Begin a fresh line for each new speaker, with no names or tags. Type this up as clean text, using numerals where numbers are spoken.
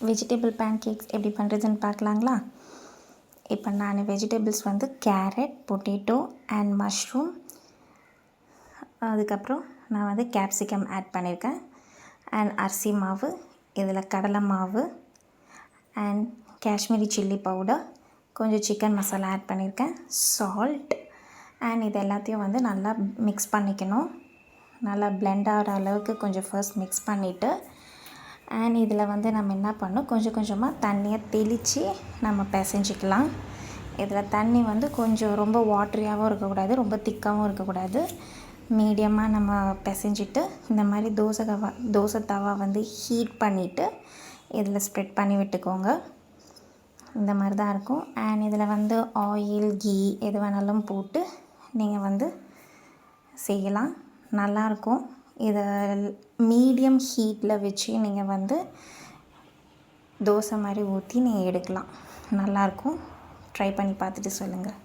Vegetable pan cakes எப்படி பண்ணுறதுன்னு பார்க்கலாங்களா? இப்போ நான் வெஜிடபிள்ஸ் வந்து கேரட், பொட்டேட்டோ அண்ட் மஷ்ரூம், அதுக்கப்புறம் நான் வந்து கேப்சிகம் ஆட் பண்ணியிருக்கேன். அண்ட் அரிசி மாவு, இதில் கடலை மாவு அண்ட் காஷ்மீரி சில்லி பவுடர், கொஞ்சம் சிக்கன் மசாலா ஆட் பண்ணியிருக்கேன், சால்ட் அண்ட் இது எல்லாத்தையும் வந்து நல்லா மிக்ஸ் பண்ணிக்கணும். நல்லா பிளெண்ட் ஆகிற அளவுக்கு கொஞ்சம் ஃபர்ஸ்ட் மிக்ஸ் பண்ணிவிட்டு அண்ட் இதில் வந்து நம்ம என்ன பண்ணணும், கொஞ்சம் கொஞ்சமாக தண்ணியை தெளித்து நம்ம பிசைஞ்சிக்கலாம். இதில் தண்ணி வந்து கொஞ்சம் ரொம்ப வாட்டரியாகவும் இருக்கக்கூடாது, ரொம்ப திக்காகவும் இருக்கக்கூடாது. மீடியமாக நம்ம பிசைஞ்சிட்டு இந்த மாதிரி தோசை தவா வந்து ஹீட் பண்ணிவிட்டு இதில் ஸ்ப்ரெட் பண்ணி விட்டுக்கோங்க. இந்த மாதிரி தான் இருக்கும். அண்ட் இதில் வந்து ஆயில், கீ எது வேணாலும் போட்டு நீங்கள் வந்து செய்யலாம், நல்லாயிருக்கும். இதை மீடியம் ஹீட்டில் வச்சு நீங்கள் வந்து தோசை மாதிரி ஊற்றி நீங்கள் எடுக்கலாம், நல்லாயிருக்கும். ட்ரை பண்ணி பார்த்துட்டு சொல்லுங்கள்.